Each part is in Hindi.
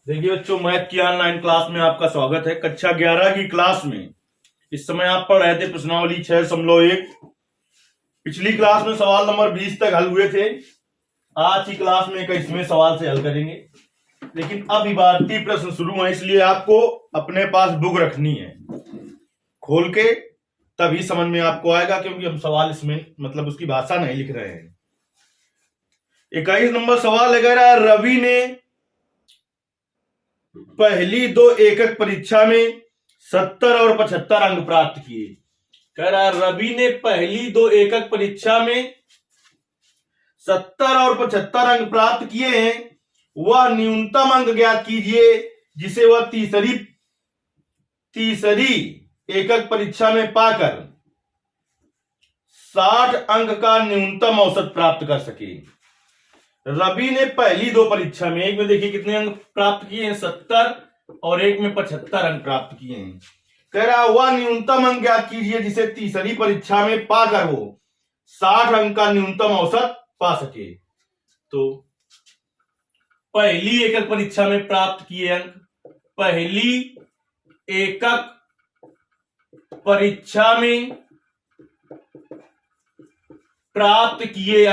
देखिए बच्चों, मैथ की ऑनलाइन क्लास में आपका स्वागत है। कक्षा 11 की क्लास में इस समय आप पढ़ रहे थे प्रश्नावली 6.1। पिछली क्लास में सवाल नंबर 20 तक हल हुए थे। आज की क्लास में 21वें सवाल से हल करेंगे, लेकिन अब इबारती प्रश्न शुरू है, इसलिए आपको अपने पास बुक रखनी है खोल के, तभी समझ में आपको आएगा, क्योंकि हम सवाल इसमें मतलब उसकी भाषा नहीं लिख रहे हैं। 21 नंबर सवाल कह रहा है, रवि ने पहली दो एकक परीक्षा में 70 और 75 अंक प्राप्त किए। कह रहा है रवि ने पहली दो एकक परीक्षा में 70 और 75 अंक प्राप्त किए हैं। वह न्यूनतम अंक ज्ञात कीजिए जिसे वह तीसरी एकक परीक्षा में पाकर 60 अंक का न्यूनतम औसत प्राप्त कर सके। रवि ने पहली दो परीक्षा में, एक में देखिए कितने अंक प्राप्त किए हैं, 70, और एक में 75 अंक प्राप्त किए हैं। कह रहा वह न्यूनतम अंक ज्ञात कीजिए जिसे तीसरी परीक्षा में पाकर वो 60 अंक का न्यूनतम औसत पा सके। तो पहली एकक परीक्षा में प्राप्त किए अंक, पहली एकक परीक्षा में प्राप्त किए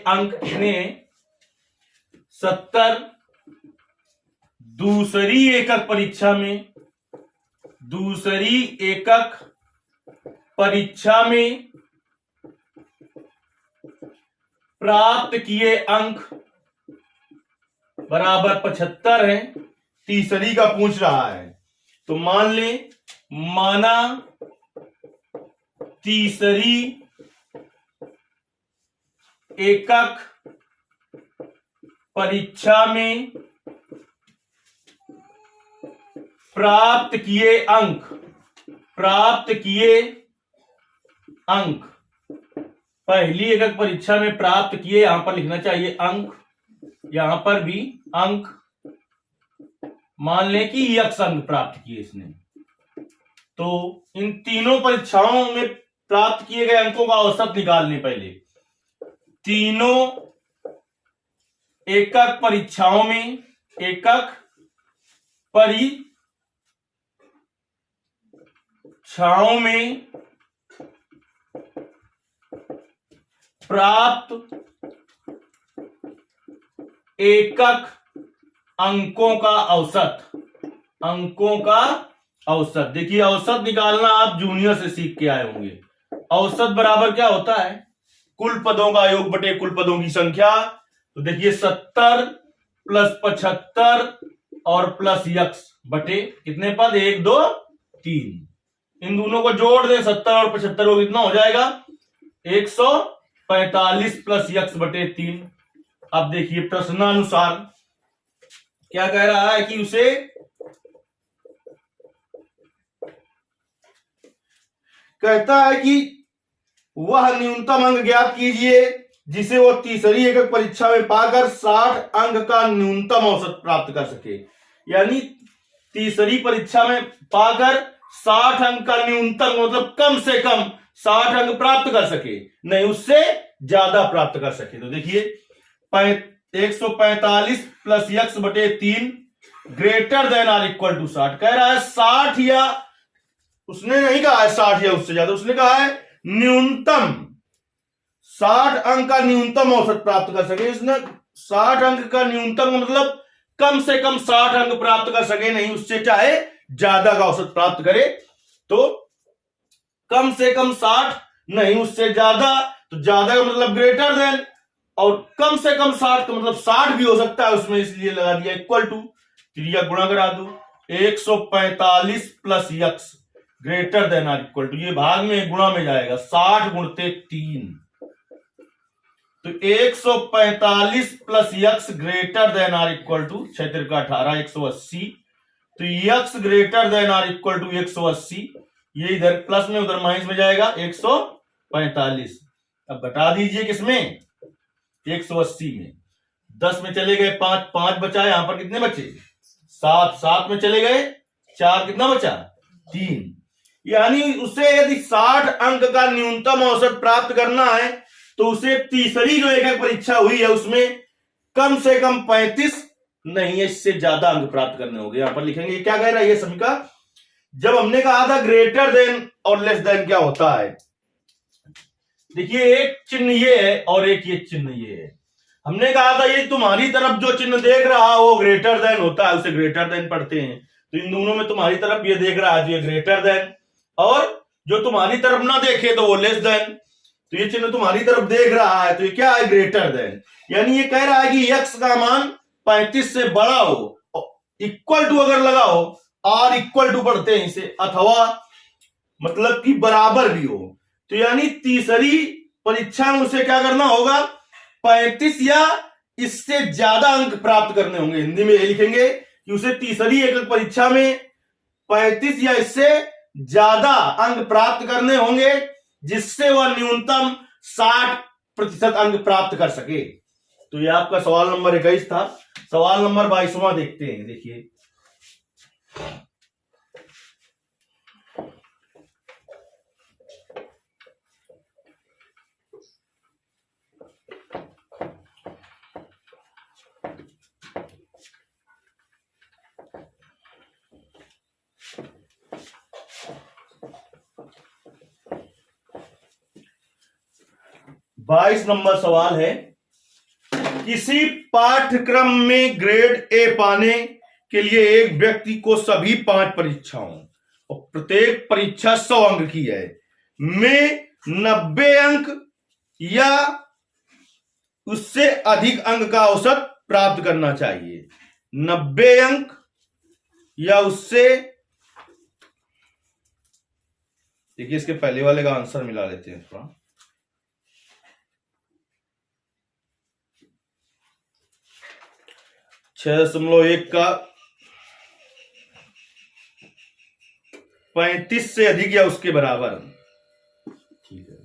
अंक कितने हैं, 70। दूसरी एकक परीक्षा में प्राप्त किए अंक बराबर 75 है। तीसरी का पूछ रहा है, तो मान ले, माना तीसरी एकक परीक्षा में प्राप्त किए अंक पहली एकक परीक्षा में प्राप्त किए, यहां पर लिखना चाहिए अंक, यहां पर भी अंक, मान लें कि यक्ष अंक प्राप्त किए इसने। तो इन तीनों परीक्षाओं में प्राप्त किए गए अंकों का औसत निकालने, पहले तीनों एकक परीक्षाओं में प्राप्त एकक अंकों का औसत। देखिए, औसत निकालना आप जूनियर से सीख के आए होंगे। औसत बराबर क्या होता है, कुल पदों का योग बटे कुल पदों की संख्या। तो देखिए 70 प्लस 75 और प्लस यक्स बटे कितने पद, 1 2 3। इन दोनों को जोड़ दें, 70 और 75 को कितना हो जाएगा, 145 प्लस यक्स बटे 3। अब देखिए प्रश्नानुसार क्या कह रहा है कि उसे कहता है कि वह न्यूनतम अंक ज्ञात कीजिए जिसे वो तीसरी एकक परीक्षा में पाकर 60 अंक का न्यूनतम औसत प्राप्त कर सके। यानी तीसरी परीक्षा में पाकर 60 अंक का न्यूनतम मतलब कम से कम 60 अंक प्राप्त कर सके, नहीं उससे ज्यादा प्राप्त कर सके। तो देखिए 145 प्लस यक्स बटे 3 greater than or equal to 60। कह रहा है 60, या उसने नहीं कहा है 60 या उससे ज्यादा, उसने कहा है न्यूनतम 60 अंक का न्यूनतम औसत प्राप्त कर सके। इसने 60 अंक का न्यूनतम मतलब कम से कम 60 अंक प्राप्त कर सके, नहीं उससे चाहे ज्यादा का औसत प्राप्त करे। तो कम से कम 60, नहीं उससे ज्यादा, तो ज्यादा का मतलब ग्रेटर देन, और कम से कम 60 का मतलब 60 भी हो सकता है उसमें, इसलिए लगा दिया इक्वल टू, क्रिया गुणा करा दो, 145 plus x greater than or equal to, ये भाग में गुणा में जाएगा, 60 गुणते 3, तो 145 plus x greater than or equal to 6 का 18, 180। तो x greater than or equal to 180, ये इधर प्लस में उधर माइनस में जाएगा, 145। अब घटा दीजिए किसमें, 180 में, 10 में चले गए 5, 5 बचा, यहां पर कितने बचे, 7, 7 में चले गए 4, कितना बचा, 3। यानी उसे यदि 60 अंक का न्यूनतम औसत प्राप्त करना है तो उसे तीसरी जो एकक परीक्षा हुई है उसमें कम से कम 35 नहीं है, इससे ज्यादा अंक प्राप्त करने होंगे। यहां पर लिखेंगे क्या कह रहा है ये समीका, जब हमने कहा था ग्रेटर देन और लेस देन क्या होता है, देखिए एक चिन्ह ये है और एक ये चिन्ह ये है। हमने कहा था ये तुम्हारी तरफ जो चिन्ह देख रहा है वो ग्रेटर देन होता है, उसे ग्रेटर देन पढ़ते हैं। तो इन दोनों में तुम्हारी तरफ ये देख रहा है तो ये ग्रेटर देन, और जो तुम्हारी तरफ ना देखे तो वो लेस देन। तो ये चिन्ह तुम्हारी तरफ देख रहा है तो ये क्या है, ग्रेटर देन। यानी ये कह रहा है कि x का मान 35 से बड़ा हो, इक्वल टू अगर लगाओ, और इक्वल टू पढ़ते हैं इसे, अथवा मतलब कि बराबर भी हो। तो यानी तीसरी परीक्षा में उसे क्या करना होगा, 35 या इससे ज्यादा अंक प्राप्त करने होंगे। हिंदी में ये लिखेंगे कि उसे तीसरी एकक परीक्षा में 35 या इससे ज्यादा अंक प्राप्त करने होंगे, जिससे वह न्यूनतम 60% अंक प्राप्त कर सके। तो यह आपका सवाल नंबर 21 था। सवाल नंबर 22वां देखते हैं। देखिए, बाईस नंबर सवाल है, किसी पाठ्यक्रम में ग्रेड ए पाने के लिए एक व्यक्ति को सभी 5 परीक्षाओं और प्रत्येक परीक्षा 100 अंक की है में 90 अंक या उससे अधिक अंक का औसत प्राप्त करना चाहिए। 90 अंक या उससे, देखिए इसके पहले वाले का आंसर मिला लेते हैं थोड़ा। 6.1 का 35 से अधिक या उसके बराबर। ठीक है,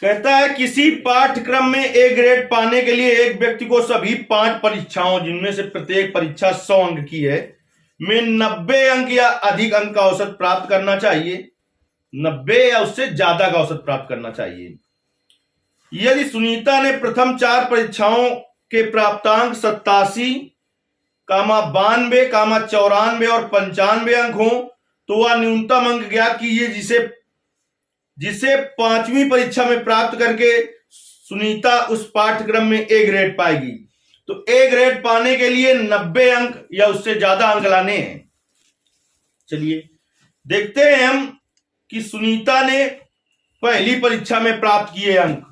कहता है किसी पाठ्यक्रम में ए ग्रेड पाने के लिए एक व्यक्ति को सभी 5 परीक्षाओं, जिनमें से प्रत्येक परीक्षा 100 अंक की है, में 90 अंक या अधिक अंक का औसत प्राप्त करना चाहिए। 90 या उससे ज्यादा का औसत प्राप्त करना चाहिए। यदि सुनीता ने प्रथम 4 परीक्षाओं के प्राप्तांक 87, 92, 94 और 95 अंक हो तो वह न्यूनतम अंक ज्ञात कीजिए जिसे 5वीं परीक्षा में प्राप्त करके सुनीता उस पाठ्यक्रम में ए ग्रेड पाएगी। तो ए ग्रेड पाने के लिए 90 अंक या उससे ज्यादा अंक लाने हैं। चलिए देखते हैं हम कि सुनीता ने पहली परीक्षा में प्राप्त किए अंक।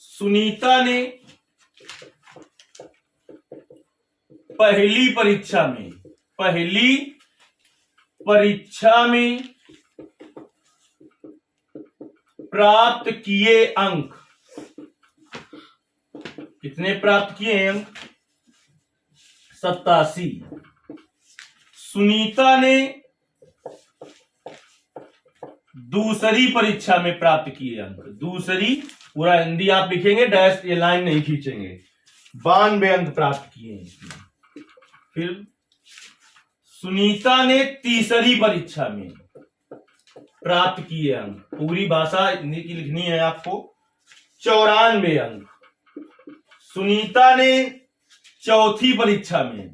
सुनीता ने पहली परीक्षा में प्राप्त किए अंक कितने प्राप्त किए हैं अंक? 87। सुनीता ने दूसरी परीक्षा में प्राप्त किए अंक, दूसरी, पूरा हिंदी आप लिखेंगे, डैश ये लाइन नहीं खींचेंगे, 92 अंक प्राप्त किए हैं। फिर सुनीता ने तीसरी परीक्षा में प्राप्त किए अंक, पूरी भाषा हिंदी की लिखनी है आपको, 94 अंक। सुनीता ने चौथी परीक्षा में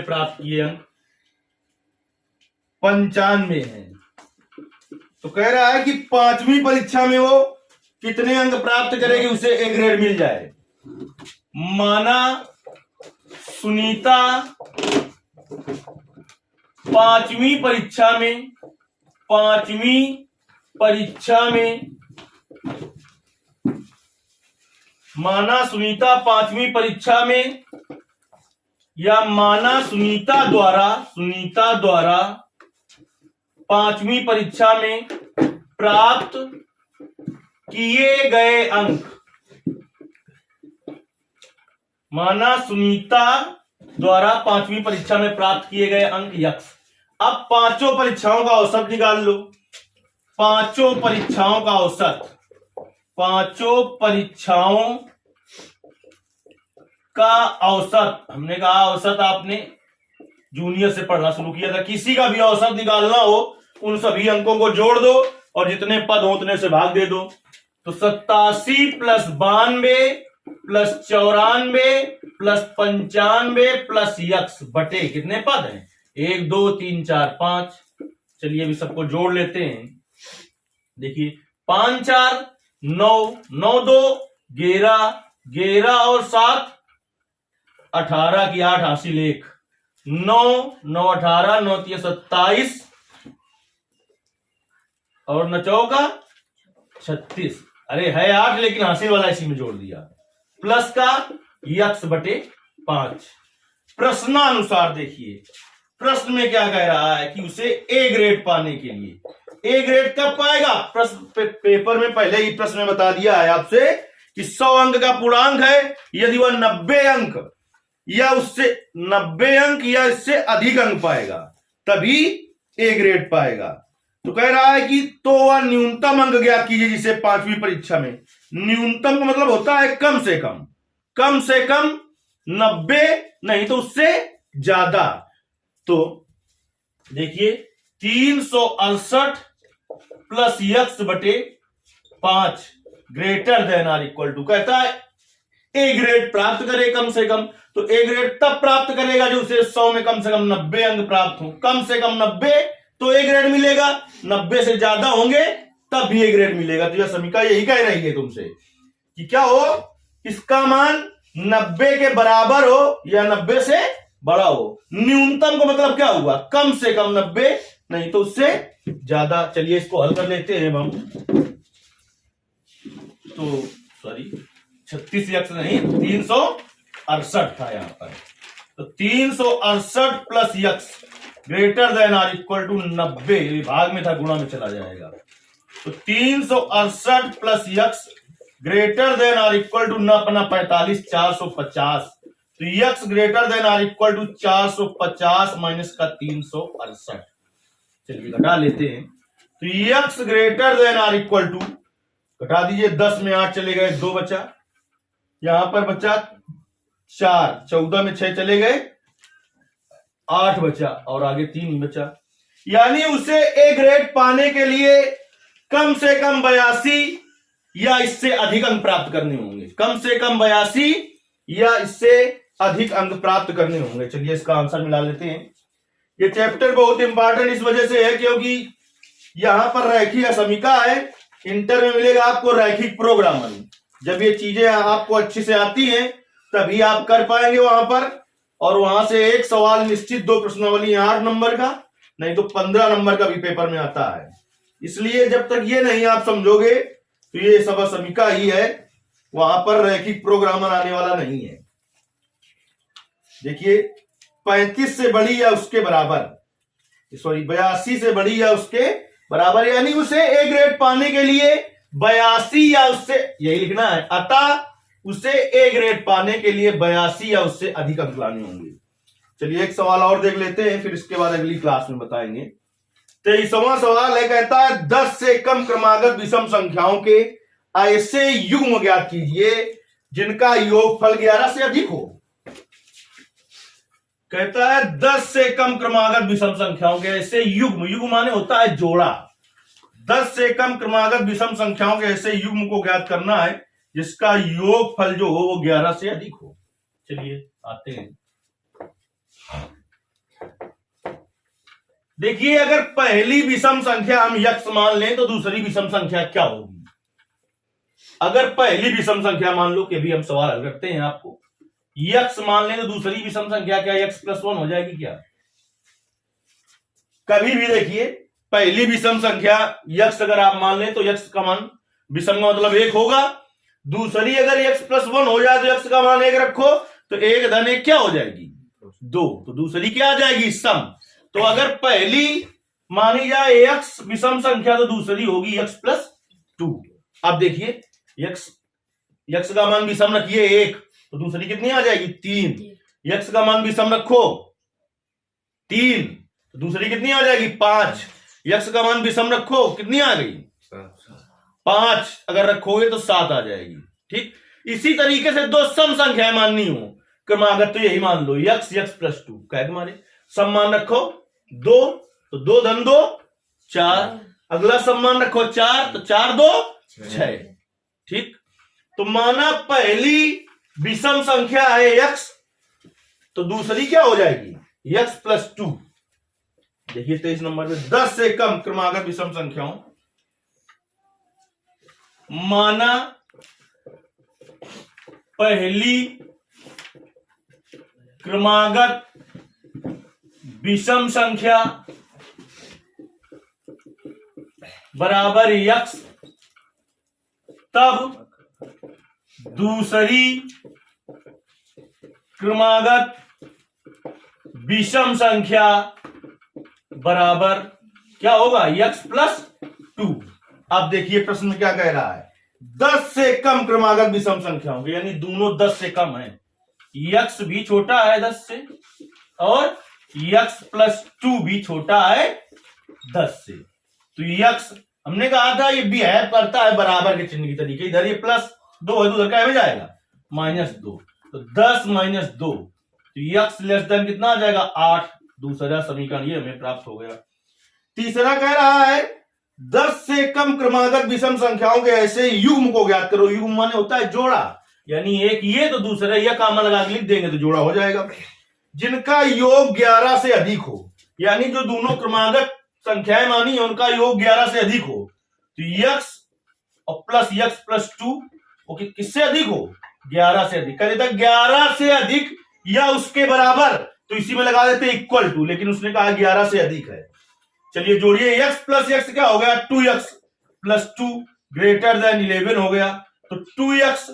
प्राप्त किए अंक 95 हैं। तो कह रहा है कि 5वीं परीक्षा में वो कितने अंक प्राप्त करेगी उसे ए ग्रेड मिल जाए। माना सुनीता 5वीं परीक्षा में माना सुनीता 5वीं परीक्षा में, या माना सुनीता द्वारा 5वीं परीक्षा में प्राप्त किए गए अंक, माना सुनीता द्वारा 5वीं परीक्षा में प्राप्त किए गए अंक यक्स। अब 5 परीक्षाओं का औसत निकाल लो। 5 परीक्षाओं का औसत, 5 परीक्षाओं का औसत, हमने कहा औसत आपने जूनियर से पढ़ना शुरू किया था। किसी का भी औसत निकालना हो, उन सभी अंकों को जोड़ दो और जितने पद हो उतने से भाग दे दो। तो 87 plus 92 plus 94 plus 95 plus x बटे कितने पद हैं? 1 2 3 4 5। चलिए अभी सबको जोड़ लेते हैं। देखिए 5 4 9, 9 2 11, 11 और 7 18 की 8 हासिल 1, 9 9 18, 9 3 27 और 9 चौका 36। अरे है 8 लेकिन हासिल वाला इसी में जोड़ दिया। प्लस का यक्स बटे 5। प्रश्नानुसार देखिए प्रश्न में क्या कह रहा है कि उसे ए ग्रेड पाने के लिए, ए ग्रेड कब पाएगा? प्रश्न पेपर में पहले ही प्रश्न में बता दिया है आपसे कि 100 अंक का पूर्णांक है, यदि वह 90 अंक या उससे 90 अंक या इससे अधिक अंक पाएगा तभी ए ग्रेड पाएगा। तो कह रहा है कि तो वह न्यूनतम अंक ज्ञात कीजिए जिसे 5वीं परीक्षा में, न्यूनतम का मतलब होता है कम से कम 90 नहीं तो उससे ज्यादा। तो देखिए 368 प्लस यक्स बटे 5 greater than or equal to, कहता है ए ग्रेड प्राप्त करे कम से कम। तो ए ग्रेड तब प्राप्त करेगा जो उसे 100 में कम से कम 90 अंक प्राप्त हो, कम से कम 90 तो ए ग्रेड मिलेगा, 90 से ज्यादा होंगे तब भी ए ग्रेड मिलेगा। तो यह समीक्षा यही कह रही है तुमसे कि क्या हो, इसका मान 90 के बराबर हो या 90 से बड़ा हो। न्यूनतम का मतलब क्या हुआ? कम से कम 90 नहीं तो उससे ज्यादा। चलिए इसको हल कर लेते हैं हम। तो सॉरी 36 यक्स नहीं 368 था यहां पर। तो 368 plus x greater than or equal to 90, भाग में था गुणा में चला जाएगा। तो 368 plus x greater than or equal to अपना 45 450। तो x greater than or equal to 450 minus का 368। चलिए घटा लेते हैं। तो x greater than or equal to, घटा दीजिए 10 में 8 चले गए, 2 बचा, यहां पर बचा 4, 14 में 6 चले गए, 8 बचा और आगे 3 बचा। यानी उसे ए ग्रेड पाने के लिए कम से कम 82 या इससे अधिक अंक प्राप्त करने होंगे, कम से कम 82 या इससे अधिक अंक प्राप्त करने होंगे। चलिए इसका आंसर मिला लेते हैं। ये चैप्टर बहुत इंपॉर्टेंट इस वजह से है क्योंकि यहां पर रैखिक समीकरण है, इंटर में मिलेगा आपको रैखिक प्रोग्रामर। जब ये चीजें आपको अच्छी से आती हैं तभी आप कर पाएंगे वहां पर, और वहां से एक सवाल निश्चित 2 प्रश्नावली 8 नंबर का नहीं तो 15 नंबर का भी पेपर में आता है। इसलिए जब तक ये नहीं आप समझोगे तो ये सब समीकरण ही है, वहां पर रैखिक प्रोग्रामर आने वाला नहीं है। देखिए 35 से बड़ी या उसके बराबर, सॉरी 82 से बड़ी या उसके बराबर, यानी उसे ए ग्रेड पाने के लिए 82 या उससे, यही लिखना है, अतः उसे ए ग्रेड पाने के लिए 82 या उससे अधिक अंक लाने होंगे। चलिए एक सवाल और देख लेते हैं, फिर इसके बाद अगली क्लास में बताएंगे। 23वां सवाल है, कहता है 10 से कम क्रमागत विषम संख्याओं के ऐसे युग्म ज्ञात कीजिए जिनका योगफल 11 से अधिक हो। कहता है 10 से कम क्रमागत विषम संख्याओं के ऐसे युग्म, युग्म माने होता है जोड़ा, 10 से कम क्रमागत विषम संख्याओं के ऐसे युग्म को ज्ञात करना है जिसका योगफल जो हो वो 11 से अधिक हो। चलिए आते हैं। देखिए अगर पहली विषम संख्या हम यक्स मान लें तो दूसरी विषम संख्या क्या होगी? अगर पहली विषम संख्या मान लो कि अभी हम सवाल हल करते हैं आपको, यक्स मान लें तो दूसरी विषम संख्या क्या यक्स प्लस 1 हो जाएगी क्या? कभी भी देखिए पहली विषम संख्या यक्स अगर आप मान लें तो यक्स का मान विषम का मतलब 1 होगा, दूसरी अगर यक्स प्लस 1 हो जाए तो यक्स का मान 1 रखो तो 1 धन 1 क्या हो जाएगी? 2, तो दूसरी क्या आ जाएगी? सम। तो अगर पहली मानी जाए यक्स विषम संख्या तो दूसरी होगी यक्स प्लस 2। अब देखिए यक्स का मान विषम रखिए 1 तो दूसरी कितनी आ जाएगी? 3। यक्स का मान विषम रखो 3 तो दूसरी कितनी आ जाएगी? 5। यक्स का मान विषम रखो कितनी आ गई? 5। अगर रखोगे तो 7 आ जाएगी। ठीक इसी तरीके से 2 सम संख्याएं माननी हो क्रमागत तो यही मान लो यक्स प्लस 2 कह मारे सम मान रखो 2 तो 2 धन 2 4, अगला सम मान रखो 4 तो 4 2 6। ठीक, तो माना पहली विषम संख्या है x, तो दूसरी क्या हो जाएगी x प्लस 2। देखिए 23 नंबर में 10 से कम क्रमागत विषम संख्याओं, माना पहली क्रमागत विषम संख्या बराबर x, तब दूसरी क्रमागत विषम संख्या बराबर क्या होगा x प्लस 2। अब देखिए प्रश्न में क्या कह रहा है, 10 से कम क्रमागत विषम संख्याओं के, यानी दोनों 10 से कम है, x भी छोटा है 10 से और x प्लस 2 भी छोटा है 10 से। तो x हमने कहा था ये बिहेव करता है बराबर के चिन्ह की तरीके, इधर ये प्लस 2 है तो उधर क्या हो जाएगा -2, तो 10 - 2, तो x लेस देन कितना आ जाएगा 8। दूसरा समीकरण ये हमें प्राप्त हो गया। तीसरा कह रहा है 10 से कम क्रमागत विषम संख्याओं के ऐसे युग्म को ज्ञात करो। युग्म माने होता है जोड़ा, यानी एक ये तो दूसरा यह कामा लगा के लिख देंगे तो जोड़ा हो जाएगा, जिनका योग 11 से अधिक हो, यानी जो दोनों क्रमागत संख्याएं मानी है उनका योग 11 से अधिक हो, तो x और प्लस x प्लस 2 वो किससे अधिक हो 11 से अधिक। कहते 11 से अधिक या उसके बराबर, तो इसी में लगा देते इक्वल टू, लेकिन उसने कहा 11 से अधिक है। चलिए जोड़िए, x प्लस x क्या हो गया 2x प्लस 2 ग्रेटर देन 11 हो गया, तो 2x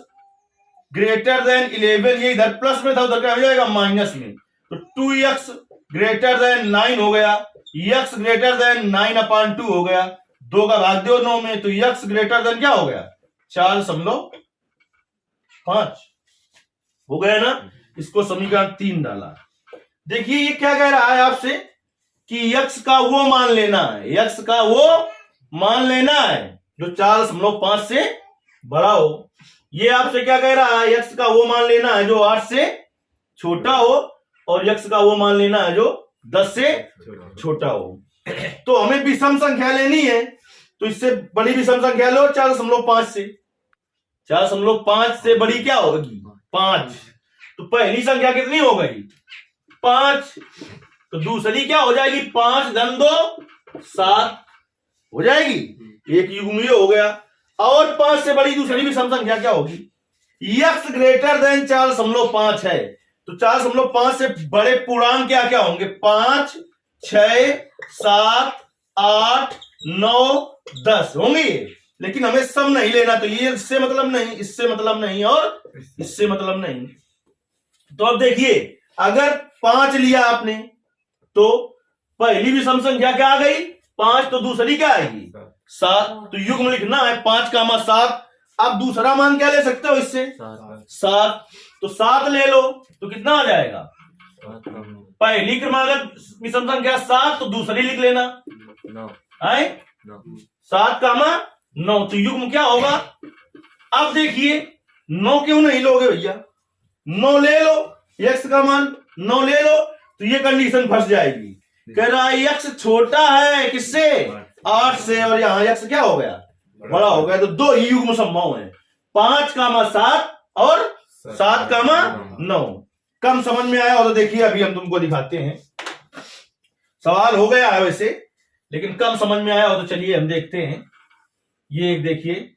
ग्रेटर देन 11, ये इधर प्लस में था उधर क्या हो जाएगा माइनस में, तो 2x ग्रेटर देन 9 हो गया, x ग्रेटर देन 9/2 हो गया, 2 का भाग दो 9 में, तो x ग्रेटर देन क्या हो गया 4.5 हो गया ना। इसको समीकरण 3 डाला। देखिए ये क्या कह रहा है आपसे कि x का वो मान लेना है, x का वो मान लेना है जो 4.5 से बड़ा हो। ये आपसे क्या कह रहा है, x का वो मान लेना है जो 8 से छोटा हो, और x का वो मान लेना है जो 10 से छोटा हो। तो हमें विषम संख्या लेनी है, तो इससे बड़ी विषम संख्या लो 4.5 से, 4.5 से बड़ी क्या होगी 5, तो पहली संख्या कितनी हो गई 5, तो दूसरी क्या हो जाएगी 5 धन 2 7 हो जाएगी, एक युग्म हो गया। और 5 से बड़ी दूसरी विषम संख्या क्या होगी, x ग्रेटर देन 4.5 है, तो 4.5 से बड़े पूर्णांक क्या क्या होंगे 5 6 7 8 9 10 होंगे, लेकिन हमें सब नहीं लेना, तो ये इससे मतलब नहीं, इससे मतलब नहीं और इससे मतलब नहीं। तो अब देखिए अगर 5 लिया आपने तो पहली विषम संख्या क्या आ गई 5, तो दूसरी क्या आएगी 7, तो युग्म लिखना है 5 का 7। अब दूसरा मान क्या ले सकते हो इससे 7, तो 7 ले लो तो कितना आ जाएगा, पहली क्रमागत विषम संख्या 7, तो दूसरी लिख लेना 7 का 9, तो युग्म क्या होगा। अब देखिए 9 क्यों नहीं लोगे भैया, 9 ले लो, x का मान 9 ले लो, तो ये कंडीशन फंस जाएगी। कह रहा है x छोटा है किससे 8 से, और यहां x क्या हो गया बड़ा हो गया, तो 2 ही युग्म संभव है 5 का 7 और 7 का 9। कम समझ में आया हो तो देखिए अभी हम तुमको दिखाते हैं, सवाल हो गया है वैसे, लेकिन कम समझ में आया हो तो चलिए हम देखते हैं। ये एक देखिए,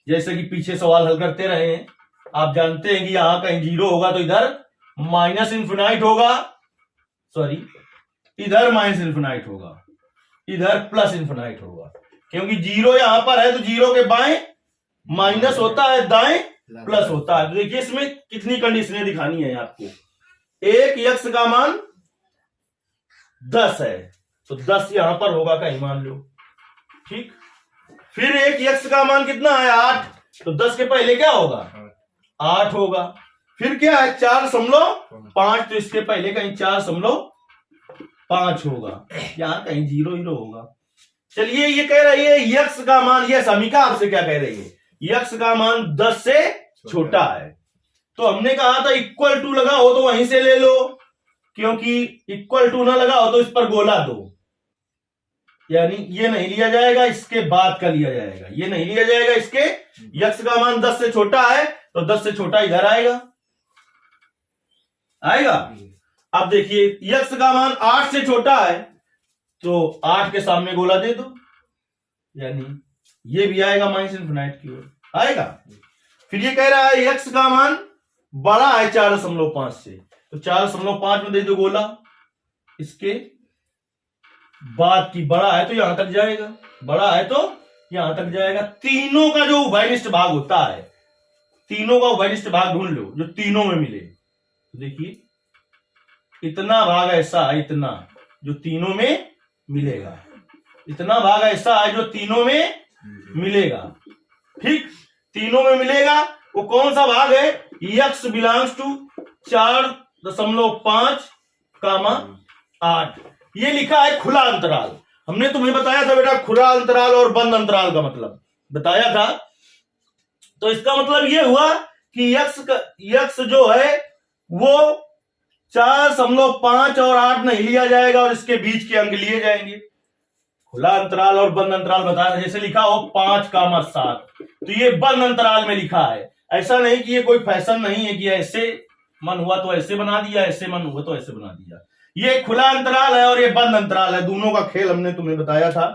जैसे कि पीछे सवाल हल करते रहे हैं, आप जानते हैं कि यहां कहीं 0 होगा तो इधर माइनस इन्फिनाइट होगा, सॉरी इधर माइनस इन्फिनाइट होगा, इधर प्लस इन्फिनाइट होगा, क्योंकि 0 यहां पर है तो 0 के बाएं माइनस होता है, दाएं प्लस होता है। तो देखिए इसमें कितनी कंडीशनें दिखानी है आपको। एक x का मान 10 है तो 10 यहां पर होगा कहीं मान लो, ठीक। फिर एक x का मान कितना है 8, तो 10 के पहले क्या होगा 8 होगा। फिर क्या है 4.5, तो इसके पहले कहीं 4.5 होगा, यहां कहीं 0 होगा। चलिए ये कह रही है x का मान, यह समीका आपसे क्या कह रही है, x का मान 10 से छोटा है, तो हमने कहा था इक्वल टू लगा हो तो वहीं से ले लो, क्योंकि इक्वल टू ना लगा हो तो इस पर गोला दो, यानी ये नहीं लिया जाएगा, इसके बाद का लिया जाएगा। ये नहीं लिया जाएगा, इसके यक्स का मान 10 से छोटा है तो 10 से छोटा इधर आएगा। अब देखिए यक्स का मान 8 से छोटा है तो 8 के सामने गोला दे दो, यानी ये भी आएगा माइनस इनफिनाइट की ओर आएगा। फिर ये कह रहा है यक्स का मान बड़ा है 4.5 से, तो 4.5 में दे दो गोला, इसके बाद की बड़ा है तो यहां तक जाएगा, बड़ा है तो यहां तक जाएगा। तीनों का जो उभयनिष्ठ भाग होता है, तीनों का उभयनिष्ठ भाग ढूंढ लो जो तीनों में मिले। तो देखिए इतना भाग ऐसा है, इतना जो तीनों में मिलेगा, इतना भाग ऐसा है जो तीनों में मिलेगा। ठीक, तीनों में मिलेगा। वो कौन सा भाग है? x बिलोंग्स टू 4.5 कामा 8। ये लिखा है खुला अंतराल। हमने तुम्हें बताया था बेटा खुला अंतराल और बंद अंतराल का मतलब बताया था। तो इसका मतलब ये हुआ कि x जो है वो 4.5 और 8 नहीं लिया जाएगा और इसके बीच के अंक लिए जाएंगे। खुला अंतराल और बंद अंतराल बता रहे, जैसे लिखा हो 5 कामा 7, तो ये बंद अंतराल में लिखा है। ऐसा नहीं कि ये कोई फैशन नहीं है कि ऐसे मन हुआ तो ऐसे बना दिया, ऐसे मन हुआ तो ऐसे बना दिया। ये खुला अंतराल है और ये बंद अंतराल है, दोनों का खेल हमने तुम्हें बताया था।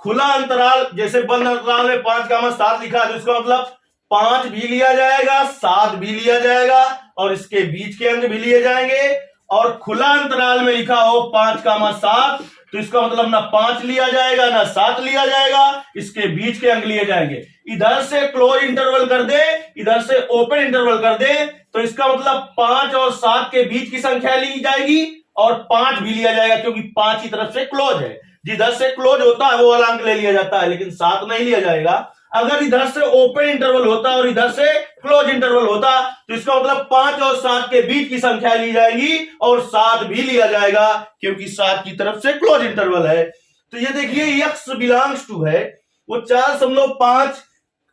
खुला अंतराल जैसे बंद अंतराल में 5 कामा 7 लिखा है तो इसका मतलब 5 भी लिया जाएगा, 7 भी लिया जाएगा और इसके बीच के अंक भी लिए जाएंगे। और खुला अंतराल में लिखा हो 5 कामा 7 तो इसका मतलब ना 5 लिया जाएगा ना 7 लिया जाएगा, इसके बीच के अंक लिए जाएंगे। इधर से क्लोज इंटरवल कर दे, इधर से ओपन इंटरवल कर दे तो इसका मतलब 5 और 7 के बीच की संख्या ली जाएगी और 5 भी लिया जाएगा, क्योंकि 5 की तरफ से क्लोज है। जिधर से क्लोज होता है वो वाला अंक ले लिया जाता है, लेकिन 7 नहीं लिया जाएगा। अगर इधर से ओपन इंटरवल होता और इधर से क्लोज इंटरवल होता तो इसका मतलब 5 और 7 के बीच की संख्या ली जाएगी और 7 भी लिया जाएगा, क्योंकि 7 की तरफ से क्लोज इंटरवल है। तो ये देखिए x बिलोंग्स टू है वो 4.5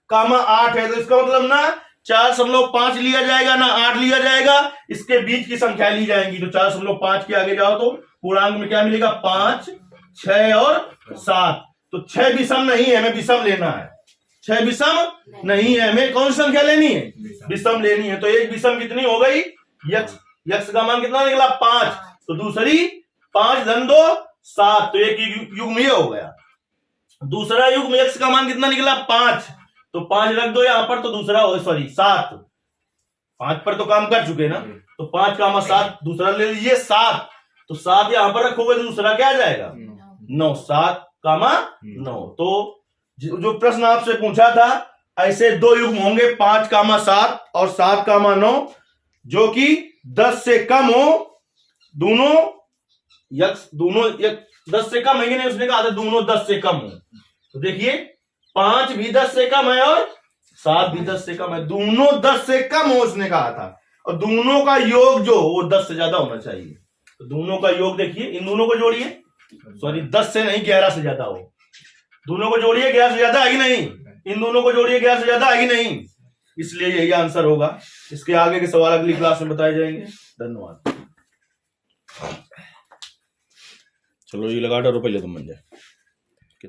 कामा 8 है, तो इसका मतलब ना 4.5 लिया जाएगा ना 8 लिया जाएगा, इसके बीच की संख्या ली जाएंगी। तो 4.5 के आगे जाओ तो पूर्णांक में क्या मिलेगा? 5, 6 और 7। तो 6 विषम नहीं है, हमें विषम लेना है। 6 विषम नहीं है, हमें कौन सी संख्या लेनी है? विषम लेनी है। तो एक विषम कितनी हो गई? यक्स का मान कितना निकला? 5। तो दूसरी 5 धन 2 7, तो एक युग्म ये हो गया। दूसरा युग्म यक्स का मान कितना निकला? 5, तो 5 रख दो यहां पर, तो दूसरा 7। 5 पर तो काम कर चुके ना, तो 5 कामा 7 दूसरा ले लीजिए 7, तो 7 यहां पर रखोगे तो दूसरा क्या आ जाएगा? 9। 7 कामा 9। तो जो प्रश्न आपसे पूछा था ऐसे दो युग्म होंगे 5 कामा 7 और 7 कामा 9 जो कि 10 से कम हो। दोनों 10 से कम है कि नहीं? उसने कहा था दोनों 10 से कम हो। तो देखिए 5 भी 10 से कम है और 7 भी 10 से कम है, दोनों 10 से कम हो उसने कहा था। और दोनों का योग जो वो 10 से ज्यादा होना चाहिए। तो दोनों का योग देखिए, इन दोनों को जोड़िए, सॉरी 10 से नहीं 11 से ज्यादा हो। दोनों को जोड़िए 11 से ज्यादा है कि नहीं? इन दोनों को जोड़िए 11 से ज्यादा है कि नहीं? इसलिए यही आंसर होगा। इसके आगे के सवाल अगली क्लास में बताए जाएंगे। धन्यवाद। चलो ये लगा 18 रुपये ले तुम बन जाए।